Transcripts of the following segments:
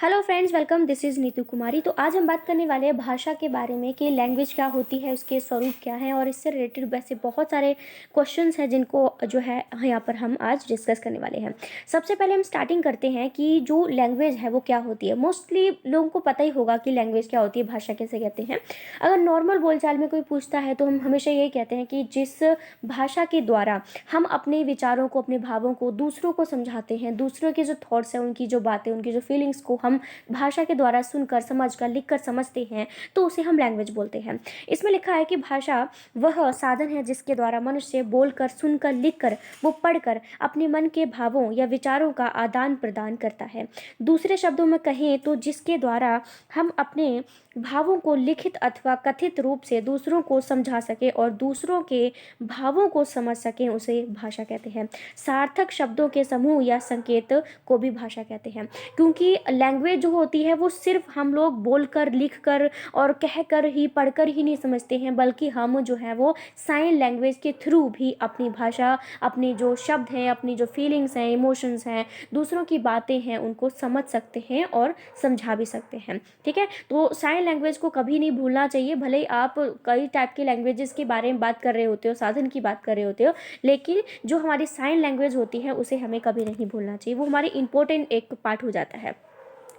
Hello friends, welcome. This is Neetu Kumari. तो आज हम बात करने वाले हैं भाषा के बारे में कि लैंग्वेज क्या होती है, उसके स्वरूप क्या हैं और इससे रिलेटेड वैसे बहुत सारे क्वेश्चंस हैं जिनको जो है यहाँ पर हम आज डिस्कस करने वाले हैं। सबसे पहले हम स्टार्टिंग करते हैं कि जो लैंग्वेज है वो क्या होती है। मोस्टली लोगों को पता ही होगा कि लैंग्वेज क्या होती है, भाषा कैसे कहते हैं। अगर नॉर्मल बोलचाल में कोई पूछता है तो हम हमेशा यही कहते हैं कि जिस भाषा के द्वारा हम अपने विचारों को, अपने भावों को दूसरों को समझाते हैं, दूसरों के जो थॉट्स हैं, उनकी जो बातें, उनकी जो फीलिंग्स को हम भाषा के द्वारा सुनकर, समझकर, लिखकर समझते हैं, तो उसे हम लैंग्वेज बोलते हैं। इसमें लिखा है कि भाषा वह साधन है जिसके द्वारा मनुष्य बोलकर, सुनकर, लिखकर, वो पढ़कर अपने मन के भावों या विचारों का आदान प्रदान करता है। दूसरे शब्दों में कहें तो जिसके द्वारा हम अपने भावों को लिखित अथवा कथित रूप से दूसरों को समझा सके और दूसरों के भावों को समझ सकें, उसे भाषा कहते हैं। सार्थक शब्दों के समूह या संकेत को भी भाषा कहते हैं, क्योंकि लैंग्वेज जो होती है वो सिर्फ हम लोग बोलकर, लिखकर और कहकर ही, पढ़कर ही नहीं समझते हैं, बल्कि हम जो है वो साइन लैंग्वेज के थ्रू भी अपनी भाषा, अपने जो शब्द हैं, अपनी जो फीलिंग्स हैं, इमोशंस हैं, दूसरों की बातें हैं, उनको समझ सकते हैं और समझा भी सकते हैं। ठीक है, तो साइन लैंग्वेज को कभी नहीं भूलना चाहिए। भले ही आप कई टाइप के लैंग्वेजेस के बारे में बात कर रहे होते हो, साधन की बात कर रहे होते हो, लेकिन जो हमारी साइन लैंग्वेज होती है उसे हमें कभी नहीं भूलना चाहिए। वो हमारी इंपॉर्टेंट एक पार्ट हो जाता है।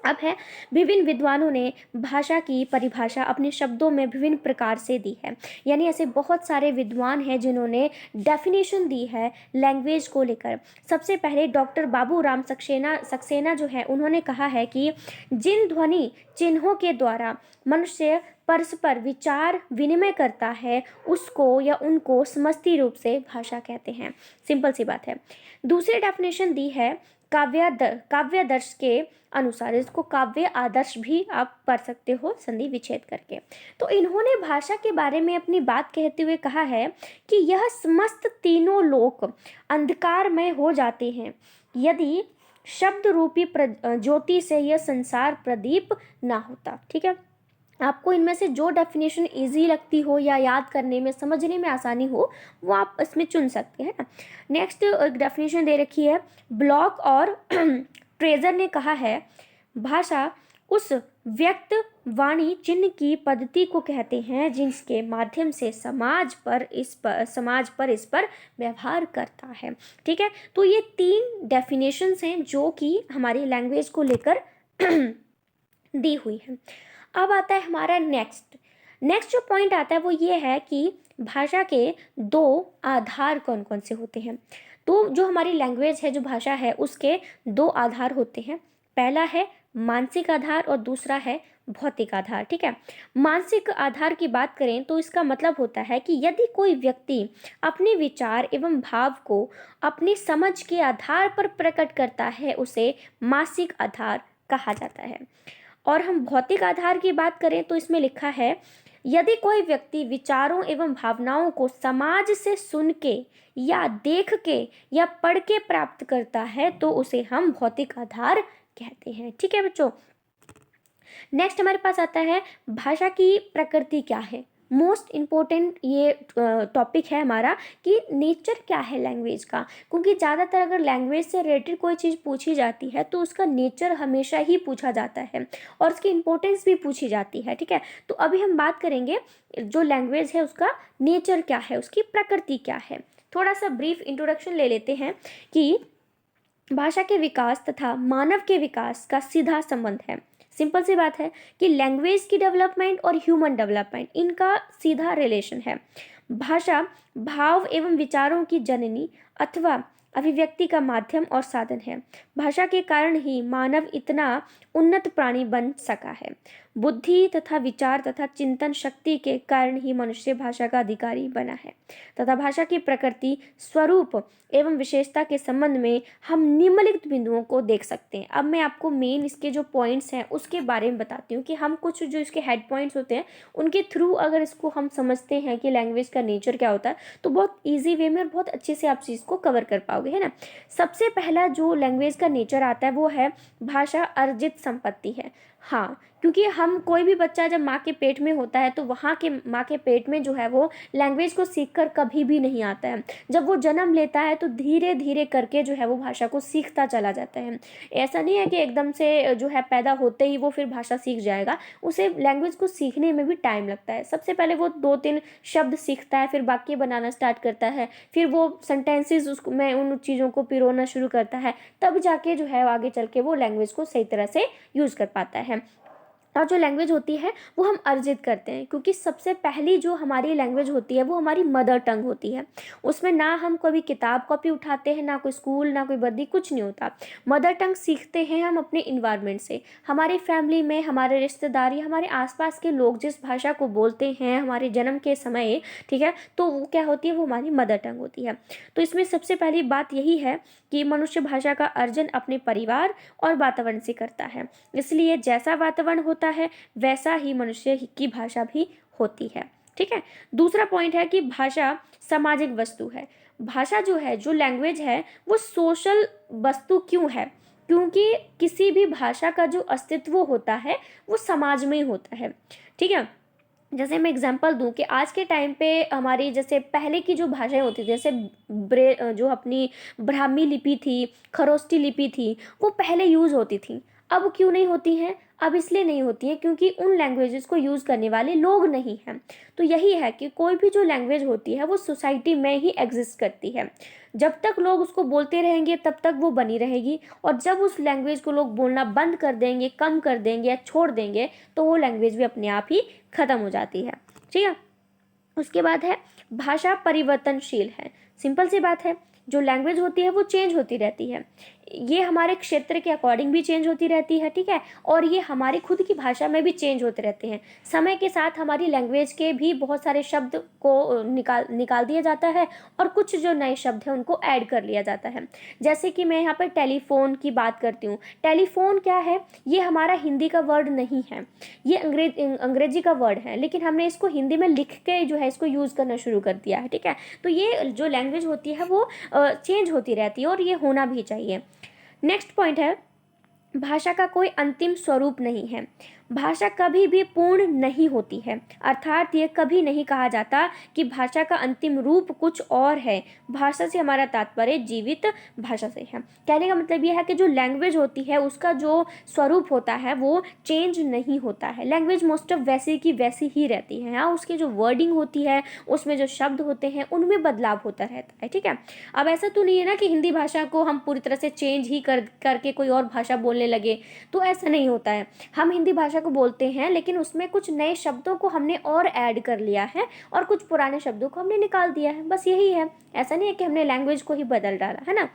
अब है, विभिन्न विद्वानों ने भाषा की परिभाषा अपने शब्दों में विभिन्न प्रकार से दी है। यानी ऐसे बहुत सारे विद्वान हैं जिन्होंने डेफिनेशन दी है लैंग्वेज को लेकर। सबसे पहले डॉक्टर बाबू राम सक्सेना जो है, उन्होंने कहा है कि जिन ध्वनि चिन्हों के द्वारा मनुष्य परस्पर विचार विनिमय करता है, उसको या उनको समष्टि रूप से भाषा कहते हैं। सिंपल सी बात है। दूसरी डेफिनेशन दी है काव्यादर्श के अनुसार। इसको काव्य आदर्श भी आप पढ़ सकते हो संधि विच्छेद करके। तो इन्होंने भाषा के बारे में अपनी बात कहते हुए कहा है कि यह समस्त तीनों लोक अंधकारमय हो जाते हैं यदि शब्द रूपी ज्योति से यह संसार प्रदीप ना होता। ठीक है, आपको इनमें से जो डेफिनेशन इजी लगती हो या याद करने में, समझने में आसानी हो, वो आप इसमें चुन सकते हैं ना। नेक्स्ट डेफिनेशन दे रखी है, ब्लॉक और ट्रेजर ने कहा है, भाषा उस व्यक्त वाणी चिन्ह की पद्धति को कहते हैं जिसके माध्यम से समाज पर इस पर व्यवहार करता है। ठीक है, तो ये 3 डेफिनेशंस हैं जो कि हमारी लैंग्वेज को लेकर दी हुई है। अब आता है हमारा नेक्स्ट जो पॉइंट आता है वो ये है कि भाषा के 2 आधार कौन कौन से होते हैं। तो जो हमारी लैंग्वेज है, जो भाषा है, उसके 2 आधार होते हैं। पहला है मानसिक आधार और दूसरा है भौतिक आधार। ठीक है, मानसिक आधार की बात करें तो इसका मतलब होता है कि यदि कोई व्यक्ति अपने विचार एवं भाव को अपनी समझ के आधार पर प्रकट करता है, उसे मानसिक आधार कहा जाता है। और हम भौतिक आधार की बात करें तो इसमें लिखा है, यदि कोई व्यक्ति विचारों एवं भावनाओं को समाज से सुन के या देख के या पढ़ के प्राप्त करता है तो उसे हम भौतिक आधार कहते हैं। ठीक है बच्चों, नेक्स्ट हमारे पास आता है भाषा की प्रकृति क्या है। मोस्ट इम्पोर्टेंट ये टॉपिक है हमारा कि नेचर क्या है लैंग्वेज का, क्योंकि ज़्यादातर अगर लैंग्वेज से रिलेटेड कोई चीज़ पूछी जाती है तो उसका नेचर हमेशा ही पूछा जाता है और उसकी इम्पोर्टेंस भी पूछी जाती है। ठीक है, तो अभी हम बात करेंगे जो लैंग्वेज है उसका नेचर क्या है, उसकी प्रकृति क्या है। थोड़ा सा ब्रीफ इंट्रोडक्शन ले लेते हैं कि भाषा के विकास तथा मानव के विकास का सीधा संबंध है। सिंपल सी बात है कि लैंग्वेज की डेवलपमेंट और ह्यूमन डेवलपमेंट, इनका सीधा रिलेशन है। भाषा भाव एवं विचारों की जननी अथवा अभिव्यक्ति का माध्यम और साधन है। भाषा के कारण ही मानव इतना उन्नत प्राणी बन सका है। बुद्धि तथा विचार तथा चिंतन शक्ति के कारण ही मनुष्य भाषा का अधिकारी बना है तथा भाषा की प्रकृति, स्वरूप एवं विशेषता के संबंध में हम निम्नलिखित बिंदुओं को देख सकते हैं। अब मैं आपको मेन इसके जो पॉइंट्स हैं उसके बारे में बताती हूँ कि हम कुछ जो इसके हेड पॉइंट्स होते हैं उनके थ्रू अगर इसको हम समझते हैं कि लैंग्वेज का नेचर क्या होता है तो बहुत ईजी वे में और बहुत अच्छे से आप चीज़ को कवर कर पाओगे, है ना। सबसे पहला जो लैंग्वेज का नेचर आता है वो है भाषा अर्जित संपत्ति है। हाँ, क्योंकि हम कोई भी बच्चा जब माँ के पेट में होता है तो वहाँ के माँ के पेट में जो है वो लैंग्वेज को सीख कर कभी भी नहीं आता है। जब वो जन्म लेता है तो धीरे-धीरे करके जो है वो भाषा को सीखता चला जाता है। ऐसा नहीं है कि एकदम से जो है पैदा होते ही वो फिर भाषा सीख जाएगा, उसे लैंग्वेज को सीखने में भी टाइम लगता है। सबसे पहले वो 2-3 शब्द सीखता है, फिर वाक्य बनाना स्टार्ट करता है, फिर वो सेंटेंसेस उसको में उन चीज़ों को पिरोना शुरू करता है, तब जाके जो है आगे चल के वो लैंग्वेज को सही तरह से यूज़ कर पाता है। और जो लैंग्वेज होती है वो हम अर्जित करते हैं, क्योंकि सबसे पहली जो हमारी लैंग्वेज होती है वो हमारी मदर टंग होती है। उसमें ना हम कभी किताब कॉपी उठाते हैं, ना कोई स्कूल, ना कोई वर्दी, कुछ नहीं होता। मदर टंग सीखते हैं हम अपने इन्वायरमेंट से, हमारी फैमिली में, हमारे रिश्तेदार या हमारे आसपास के लोग जिस भाषा को बोलते हैं हमारे जन्म के समय, ठीक है, तो वो क्या होती है, वो हमारी मदर टंग होती है। तो इसमें सबसे पहली बात यही है कि मनुष्य भाषा का अर्जन अपने परिवार और वातावरण से करता है। इसलिए जैसा वातावरण होता है वैसा ही मनुष्य की भाषा भी होती है। ठीक है। दूसरा पॉइंट है कि भाषा सामाजिक वस्तु है। भाषा जो है, जो लैंग्वेज है, वो सोशल वस्तु क्यों है? क्योंकि किसी भी भाषा का जो अस्तित्व होता है वो समाज में ही होता है। ठीक है। जैसे मैं एग्जांपल दूं कि आज के टाइम पे हमारी, जैसे पहले की जो भाषाएं होती थी, जैसे जो अपनी ब्राह्मी लिपि थी, खरोष्टी लिपि थी, वो पहले यूज़ होती थी। अब क्यों नहीं होती हैं? अब इसलिए नहीं होती हैं क्योंकि उन लैंग्वेजेस को यूज़ करने वाले लोग नहीं हैं। तो यही है कि कोई भी जो लैंग्वेज होती है वो सोसाइटी में ही एग्जिस्ट करती है। जब तक लोग उसको बोलते रहेंगे तब तक वो बनी रहेगी, और जब उस लैंग्वेज को लोग बोलना बंद कर देंगे, कम कर देंगे या छोड़ देंगे, तो वो लैंग्वेज भी अपने आप ही ख़त्म हो जाती है। ठीक है। उसके बाद है भाषा परिवर्तनशील है। सिंपल सी बात है, जो लैंग्वेज होती है वो चेंज होती रहती है। ये हमारे क्षेत्र के अकॉर्डिंग भी चेंज होती रहती है। ठीक है। और ये हमारी खुद की भाषा में भी चेंज होते रहते हैं। समय के साथ हमारी लैंग्वेज के भी बहुत सारे शब्द को निकाल दिया जाता है, और कुछ जो नए शब्द हैं उनको ऐड कर लिया जाता है। जैसे कि मैं यहाँ पर टेलीफोन की बात करती हूँ। टेलीफोन क्या है? ये हमारा हिंदी का वर्ड नहीं है, ये अंग्रेजी का वर्ड है, लेकिन हमने इसको हिंदी में लिख के जो है इसको यूज़ करना शुरू कर दिया है। ठीक है। तो ये जो लैंग्वेज होती है वो चेंज होती रहती है, और ये होना भी चाहिए। नेक्स्ट पॉइंट है, भाषा का कोई अंतिम स्वरूप नहीं है। भाषा कभी भी पूर्ण नहीं होती है, अर्थात ये कभी नहीं कहा जाता कि भाषा का अंतिम रूप कुछ और है। भाषा से हमारा तात्पर्य जीवित भाषा से है। कहने का मतलब ये है कि जो लैंग्वेज होती है उसका जो स्वरूप होता है वो चेंज नहीं होता है। लैंग्वेज मोस्ट ऑफ वैसे की वैसी ही रहती है। हाँ, उसकी जो वर्डिंग होती है, उसमें जो शब्द होते हैं, उनमें बदलाव होता रहता है। ठीक है। अब ऐसा तो नहीं है ना कि हिंदी भाषा को हम पूरी तरह से चेंज ही करके कोई और भाषा बोलने लगे, तो ऐसा नहीं होता है। हम हिंदी भाषा को बोलते हैं, लेकिन उसमें कुछ नए शब्दों को हमने और ऐड कर लिया है, और कुछ पुराने शब्दों को हमने निकाल दिया है, बस यही है। ऐसा नहीं है कि हमने लैंग्वेज को ही बदल डाला है ना।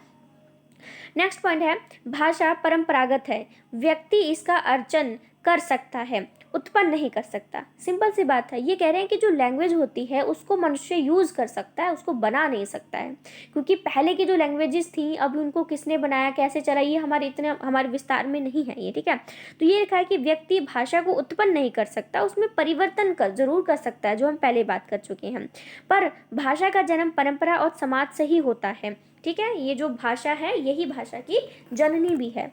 नेक्स्ट पॉइंट है, भाषा परंपरागत है। व्यक्ति इसका अर्जन कर सकता है, उत्पन्न नहीं कर सकता। सिंपल सी बात है। ये कह रहे हैं कि जो लैंग्वेज होती है उसको मनुष्य यूज़ कर सकता है, उसको बना नहीं सकता है। क्योंकि पहले की जो लैंग्वेजेस थी, अब उनको किसने बनाया, कैसे चला, ये हमारे विस्तार में नहीं है ये। ठीक है। तो ये लिखा है कि व्यक्ति भाषा को उत्पन्न नहीं कर सकता, उसमें परिवर्तन जरूर कर सकता है, जो हम पहले बात कर चुके हैं। पर भाषा का जन्म परंपरा और समाज से ही होता है। ठीक है। ये जो भाषा है यही भाषा की जननी भी है।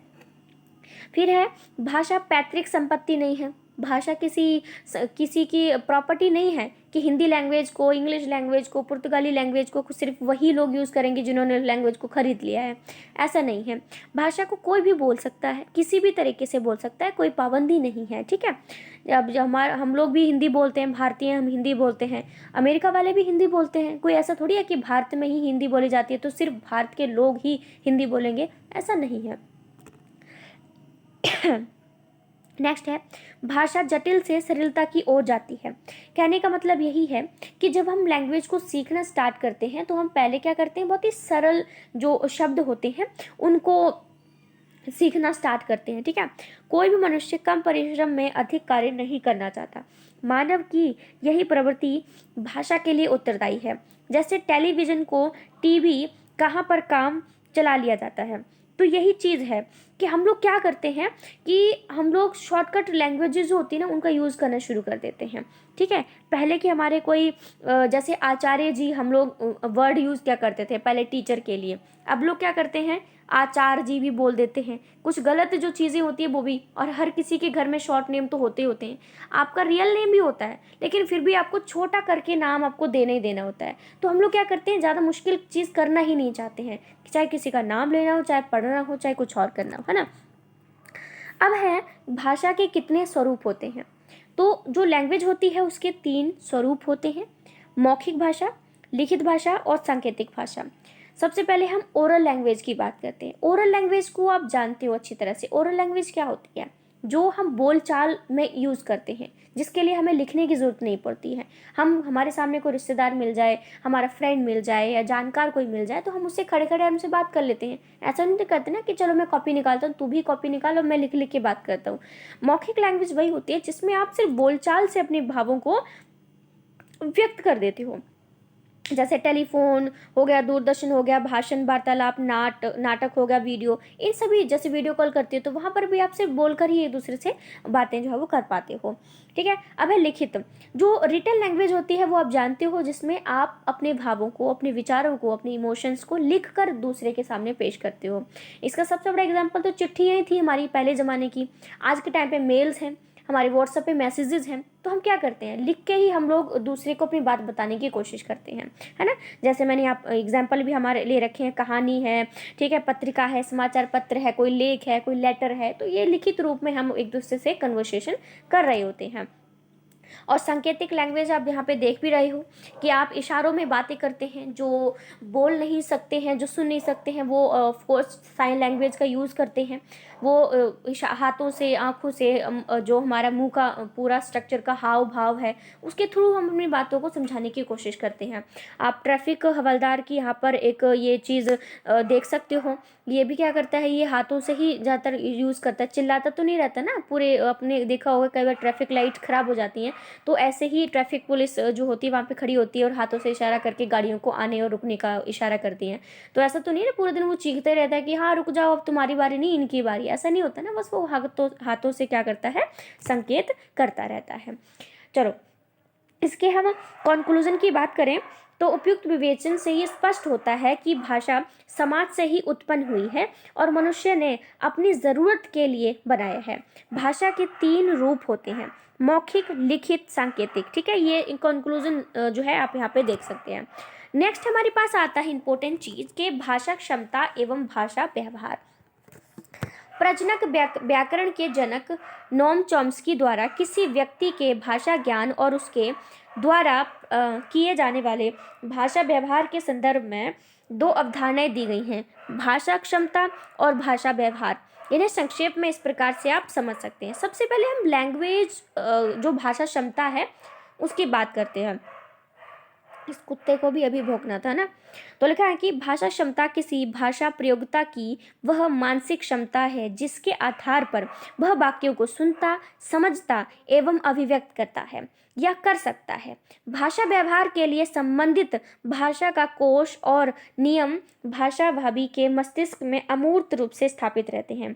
फिर है, भाषा पैतृक संपत्ति नहीं है। भाषा किसी की प्रॉपर्टी नहीं है कि हिंदी लैंग्वेज को, इंग्लिश लैंग्वेज को, पुर्तगाली लैंग्वेज को सिर्फ वही लोग यूज़ करेंगे जिन्होंने लैंग्वेज को खरीद लिया है। ऐसा नहीं है। भाषा को कोई भी बोल सकता है, किसी भी तरीके से बोल सकता है, कोई पाबंदी नहीं है। ठीक है। अब जो हम लोग भी हिंदी बोलते हैं, भारतीय हम हिंदी बोलते हैं, अमेरिका वाले भी हिंदी बोलते हैं। कोई ऐसा थोड़ी है कि भारत में ही हिंदी बोली जाती है तो सिर्फ भारत के लोग ही हिंदी बोलेंगे, ऐसा नहीं है। नेक्स्ट है, भाषा जटिल से सरलता की ओर जाती है। कहने का मतलब यही है कि जब हम लैंग्वेज को सीखना स्टार्ट करते हैं तो हम पहले क्या करते हैं, बहुत ही सरल जो शब्द होते हैं उनको सीखना स्टार्ट करते हैं। ठीक है। कोई भी मनुष्य कम परिश्रम में अधिक कार्य नहीं करना चाहता। मानव की यही प्रवृत्ति भाषा के लिए उत्तरदायी है। जैसे टेलीविज़न को टीवी कहाँ पर काम चला लिया जाता है, तो यही चीज़ है कि हम लोग क्या करते हैं कि हम लोग शॉर्टकट लैंग्वेजेस जो होती है ना उनका यूज़ करना शुरू कर देते हैं। ठीक है। पहले के हमारे कोई जैसे आचार्य जी, हम लोग वर्ड यूज़ क्या करते थे पहले टीचर के लिए, अब लोग क्या करते हैं, आचार जी भी बोल देते हैं, कुछ गलत जो चीज़ें होती है वो भी। और हर किसी के घर में शॉर्ट नेम तो होते ही होते हैं, आपका रियल नेम भी होता है, लेकिन फिर भी आपको छोटा करके नाम आपको देना ही देना होता है। तो हम लोग क्या करते हैं, ज़्यादा मुश्किल चीज़ करना ही नहीं चाहते हैं, चाहे किसी का नाम लेना हो, चाहे पढ़ना हो, चाहे कुछ और करना हो, है ना। अब है भाषा के कितने स्वरूप होते हैं। तो जो लैंग्वेज होती है उसके 3 स्वरूप होते हैं, मौखिक भाषा, लिखित भाषा और सांकेतिक भाषा। सबसे पहले हम ओरल लैंग्वेज की बात करते हैं। ओरल लैंग्वेज को आप जानते हो अच्छी तरह से। ओरल लैंग्वेज क्या होती है, जो हम बोलचाल में यूज़ करते हैं, जिसके लिए हमें लिखने की ज़रूरत नहीं पड़ती है। हम हमारे सामने कोई रिश्तेदार मिल जाए, हमारा फ्रेंड मिल जाए या जानकार कोई मिल जाए, तो हम उससे खड़े खड़े हमसे बात कर लेते हैं। ऐसा नहीं करते ना कि चलो मैं कॉपी निकालता हूँ, तू भी कॉपी निकाल और मैं लिख लिख के बात करता हूँ। मौखिक लैंग्वेज वही होती है जिसमें आप सिर्फ बोलचाल से अपने भावों को व्यक्त कर देते हो। जैसे टेलीफोन हो गया, दूरदर्शन हो गया, भाषण, वार्तालाप, नाटक हो गया, वीडियो, इन सभी, जैसे वीडियो कॉल करते हो तो वहाँ पर भी आप सिर्फ बोलकर ही एक दूसरे से बातें जो है वो कर पाते हो। ठीक है। अब है लिखित। जो रिटन लैंग्वेज होती है वो आप जानते हो, जिसमें आप अपने भावों को, अपने विचारों को, अपने इमोशंस को लिख कर दूसरे के सामने पेश करते हो। इसका सबसे बड़ा एग्जाम्पल तो चिट्ठियाँ ही थी हमारी पहले ज़माने की। आज के टाइम पे मेल्स हैं, हमारे व्हाट्सएप पे मैसेजेस हैं, तो हम क्या करते हैं, लिख के ही हम लोग दूसरे को अपनी बात बताने की कोशिश करते हैं, है ना। जैसे मैंने आप एग्जाम्पल भी हमारे ले रखे हैं, कहानी है, ठीक है, पत्रिका है, समाचार पत्र है, कोई लेख है, कोई लेटर है, तो ये लिखित रूप में हम एक दूसरे से कन्वर्सेशन कर रहे होते हैं। और सांकेतिक लैंग्वेज आप यहाँ पे देख भी रहे हो कि आप इशारों में बातें करते हैं, जो बोल नहीं सकते हैं, जो सुन नहीं सकते हैं, वो ऑफ कोर्स साइन लैंग्वेज का यूज़ करते हैं। वो हाथों से, आँखों से, जो हमारा मुंह का पूरा स्ट्रक्चर का हाव भाव है, उसके थ्रू हम अपनी बातों को समझाने की कोशिश करते हैं। आप ट्रैफिक हवलदार की यहाँ पर एक ये चीज़ देख सकते हो। ये भी क्या करता है, ये हाथों से ही ज़्यादातर यूज़ करता है, चिल्लाता तो नहीं रहता ना पूरे। अपने देखा होगा कई बार ट्रैफिक लाइट ख़राब हो जाती हैं, तो ऐसे ही ट्रैफिक पुलिस जो होती है वहाँ पे खड़ी होती है और हाथों से इशारा करके गाड़ियों को आने और रुकने का इशारा करती हैं। तो ऐसा तो नहीं है ना पूरे दिन वो चीखते रहता है कि हाँ रुक जाओ, अब तुम्हारी बारी नहीं, इनकी बारी। ऐसा नहीं होता ना, बस वो हाथों से क्या करता है, संकेत करता रहता है। चलो, इसके हम कंक्लूजन की बात करें तो उपयुक्त विवेचन से ये स्पष्ट होता है कि भाषा समाज से ही उत्पन्न हुई है और मनुष्य ने अपनी ज़रूरत के लिए बनाया है। भाषा के 3 रूप होते हैं, मौखिक, लिखित, सांकेतिक। ठीक है, ये कंक्लूजन जो है आप यहाँ पे देख सकते हैं। नेक्स्ट हमारे पास आता है इंपॉर्टेंट चीज़ के भाषा क्षमता एवं भाषा व्यवहार। प्रजनक व्याकरण के जनक नोम चॉम्स्की द्वारा किसी व्यक्ति के भाषा ज्ञान और उसके द्वारा किए जाने वाले भाषा व्यवहार के संदर्भ में 2 अवधारणाएं दी गई हैं, भाषा क्षमता और भाषा व्यवहार। इन्हें संक्षेप में इस प्रकार से आप समझ सकते हैं। सबसे पहले हम लैंग्वेज, जो भाषा क्षमता है उसकी बात करते हैं। इस कुत्ते को भी अभी भौंकना था ना। तो लिखा है कि भाषा क्षमता किसी भाषा प्रयोगता की वह मानसिक क्षमता है जिसके आधार पर वह वाक्यों को सुनता, समझता एवं अभिव्यक्त करता है या कर सकता है। भाषा व्यवहार के लिए संबंधित भाषा का कोश और नियम भाषा भावी के मस्तिष्क में अमूर्त रूप से स्थापित रहते हैं।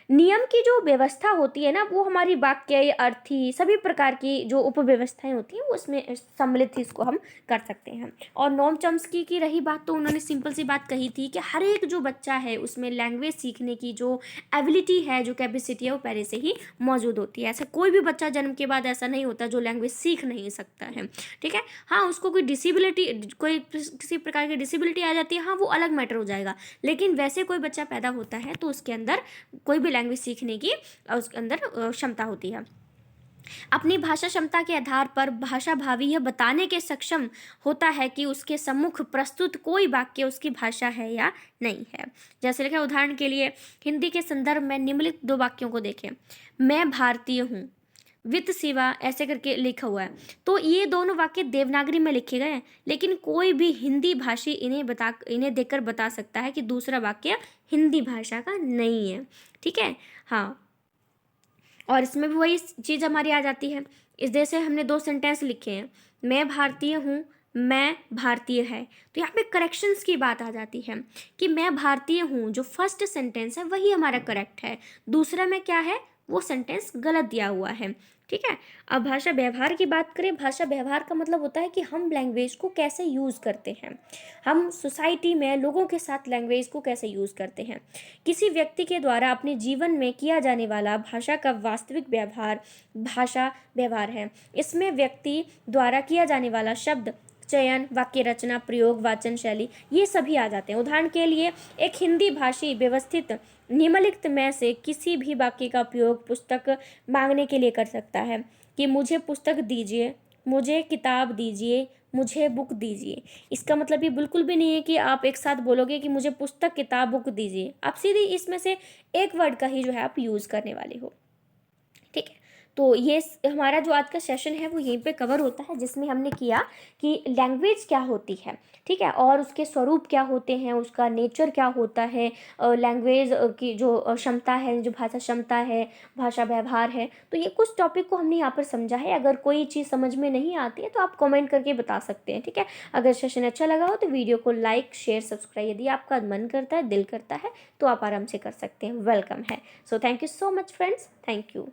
नियम की जो व्यवस्था होती है ना, वो हमारी वाक्य, अर्थी, सभी प्रकार की जो उपव्यवस्थाएं होती हैं वो उसमें सम्मिलित ही इसको हम कर सकते हैं। और नोम चॉम्स्की की रही बात, तो उन्होंने सिंपल सी बात कही थी कि हर एक जो बच्चा है उसमें लैंग्वेज सीखने की जो एबिलिटी है, जो कैपेसिटी है, वो पहले से ही मौजूद होती है। ऐसा कोई भी बच्चा जन्म के बाद ऐसा नहीं होता जो लैंग्वेज सीख नहीं सकता है। ठीक है, हाँ उसको कोई डिसेबिलिटी, कोई किसी प्रकार की डिसेबिलिटी आ जाती है, हाँ वो अलग मैटर हो जाएगा, लेकिन वैसे कोई बच्चा पैदा होता है तो उसके अंदर कोई भी लैंग्वेज सीखने की उसके अंदर क्षमता होती है। अपनी भाषा क्षमता के आधार पर भाषा भावी यह बताने के सक्षम होता है कि उसके सम्मुख प्रस्तुत कोई वाक्य उसकी भाषा है या नहीं है। जैसे लिखा, उदाहरण के लिए हिंदी के संदर्भ में निम्नलिखित 2 वाक्यों को देखें। मैं भारतीय हूँ, वित्त सेवा, ऐसे करके लिखा हुआ है। तो ये दोनों वाक्य देवनागरी में लिखे गए हैं, लेकिन कोई भी हिंदी भाषी इन्हें देखकर बता सकता है कि दूसरा वाक्य हिंदी भाषा का नहीं है। ठीक है, हाँ, और इसमें भी वही चीज़ हमारी आ जाती है। इस जैसे हमने 2 सेंटेंस लिखे हैं, मैं भारतीय हूँ, मैं भारतीय है, तो यहाँ पे करेक्शंस की बात आ जाती है कि मैं भारतीय हूँ, जो फर्स्ट सेंटेंस है वही हमारा करेक्ट है, दूसरा में क्या है, वो सेंटेंस गलत दिया हुआ है। ठीक है। अब भाषा व्यवहार की बात करें, भाषा व्यवहार का मतलब होता है कि हम लैंग्वेज को कैसे यूज़ करते हैं, हम सोसाइटी में लोगों के साथ लैंग्वेज को कैसे यूज़ करते हैं। किसी व्यक्ति के द्वारा अपने जीवन में किया जाने वाला भाषा का वास्तविक व्यवहार भाषा व्यवहार है। इसमें व्यक्ति द्वारा किया जाने वाला शब्द चयन, वाक्य रचना, प्रयोग, वाचन शैली, ये सभी आ जाते हैं। उदाहरण के लिए एक हिंदी भाषी व्यवस्थित निम्नलिखित में से किसी भी वाक्य का उपयोग पुस्तक मांगने के लिए कर सकता है कि मुझे पुस्तक दीजिए, मुझे किताब दीजिए, मुझे बुक दीजिए। इसका मतलब ये बिल्कुल भी नहीं है कि आप एक साथ बोलोगे कि मुझे पुस्तक, किताब, बुक दीजिए। आप सीधे इसमें से एक वर्ड का ही जो है आप यूज़ करने वाले हो। ठीक है। तो ये हमारा जो आज का सेशन है वो यहीं पे कवर होता है, जिसमें हमने किया कि लैंग्वेज क्या होती है। ठीक है। और उसके स्वरूप क्या होते हैं, उसका नेचर क्या होता है, लैंग्वेज की जो क्षमता है, जो भाषा क्षमता है, भाषा व्यवहार है। तो ये कुछ टॉपिक को हमने यहाँ पर समझा है। अगर कोई चीज़ समझ में नहीं आती है तो आप कमेंट करके बता सकते हैं। ठीक है। अगर सेशन अच्छा लगा हो तो वीडियो को लाइक, शेयर, सब्सक्राइब यदि आपका मन करता है, दिल करता है, तो आप आराम से कर सकते हैं। वेलकम है। So thank you so much friends. Thank you.